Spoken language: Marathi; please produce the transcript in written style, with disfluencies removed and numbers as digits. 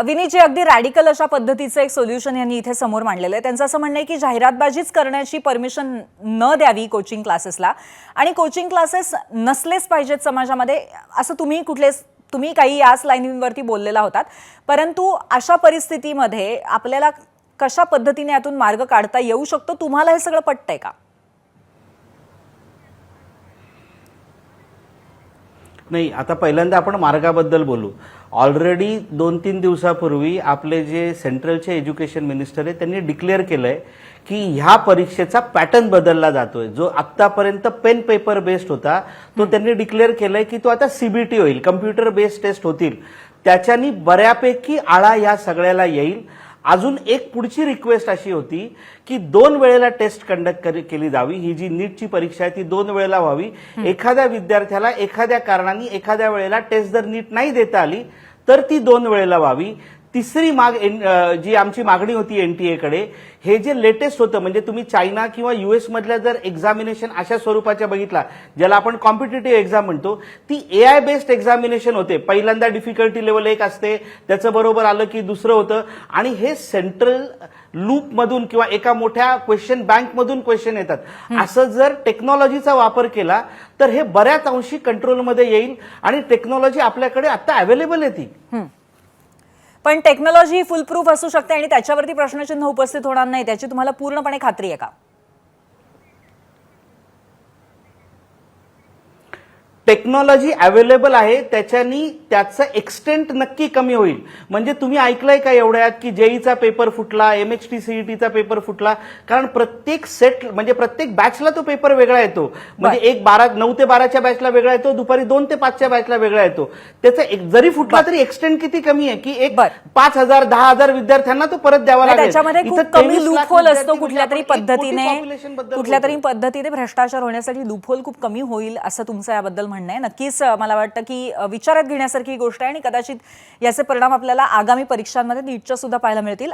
विनीजी, अगदी रॅडिकल अशा पद्धतीचं एक सोल्युशन यांनी इथे समोर मांडलेलं आहे. त्यांचं असं म्हणणं आहे की जाहिरातबाजीच करण्याची परमिशन न द्यावी कोचिंग क्लासेसला, आणि कोचिंग क्लासेस नसलेच पाहिजेत समाजामध्ये, असं तुम्ही काही याच लाईनीवरती बोललेला होतात. परंतु अशा परिस्थितीमध्ये आपल्याला कशा पद्धतीने यातून मार्ग काढता येऊ शकतो? तुम्हाला हे सगळं पटतंय का? नाही, आता पहिल्यांदा आपण मार्गाबद्दल बोलू. ऑलरेडी 2-3 दिवसापूर्वी आपले जे सेंट्रलचे एज्युकेशन मिनिस्टर आहे त्यांनी डिक्लेअर केलंय की ह्या परीक्षेचा पॅटर्न बदलला जातोय. जो आत्तापर्यंत पेन पेपर बेस्ड होता तो त्यांनी डिक्लेअर केलंय की तो आता सीबीटी होईल, कम्प्युटर बेस्ड टेस्ट होतील. त्याच्यानी बऱ्यापैकी आळा या सगळ्याला येईल. अजून एक पुढची रिक्वेस्ट अशी होती की 2 वेळेला टेस्ट कंडक्ट केली जावी. ही जी नीटची परीक्षा आहे ती 2 वेळेला व्हावी. एखाद्या विद्यार्थ्याला एखाद्या कारणाने एखाद्या वेळेला टेस्ट जर नीट नाही देता आली तर ती 2 वेळेला व्हावी. तिसरी जी आमची मागणी होती एनटीए कडे, हे जे लेटेस्ट होतं, म्हणजे तुम्ही चायना किंवा युएस मधल्या जर एक्झामिनेशन अशा स्वरूपाच्या बघितला, ज्याला आपण कॉम्पिटिटिव्ह एक्झाम म्हणतो, ती एआय बेस्ड एक्झामिनेशन होते. पहिल्यांदा डिफिकल्टी लेवल 1 असते, त्याचं बरोबर आलं की दुसरं होतं, आणि हे सेंट्रल लूप मधून किंवा एका मोठ्या क्वेश्चन बँक मधून क्वेश्चन येतात. असं जर टेक्नॉलॉजीचा वापर केला तर हे बऱ्याच अंशी कंट्रोलमध्ये येईल, आणि टेक्नॉलॉजी आपल्याकडे आता अवेलेबल आहे ती. पण टेक्नॉलॉजी फुल प्रूफ असू शकते आणि त्याच्यावरती प्रश्नचिन्ह उपस्थित होणार नाही, त्याची तुम्हाला पूर्णपणे खात्री आहे का? टेक्नॉलॉजी अवेलेबल आहे, त्याच्यानी त्याचं एक्सटेंट नक्की कमी होईल. म्हणजे तुम्ही ऐकलंय का एवढ्यात की जेईचा पेपर फुटला, एमएचटी सीईटीचा पेपर फुटला? कारण प्रत्येक सेट म्हणजे प्रत्येक बॅचला तो पेपर वेगळा येतो. म्हणजे 9 ते 12च्या बॅचला वेगळा येतो, दुपारी 2 ते 5च्या बॅचला वेगळा येतो. त्याचा जरी फुटला तरी एक्सटेंट किती कमी आहे की 5,000 10,000 विद्यार्थ्यांना तो परत द्यावा लागेल. त्याच्यामध्ये खूप कमी लूपहोल असतो. कुठल्या तरी पद्धतीने भ्रष्टाचार होण्यासाठी लूपहोल खूप कमी होईल असं तुमचं याबद्दल म्हणणं आहे. नक्कीच मला वाटतं की विचारात घेण्यासारखी गोष्ट आहे, आणि कदाचित याचे परिणाम आपल्याला आगामी परीक्षांमध्ये नीटच्या सुद्धा पाहायला मिळतील.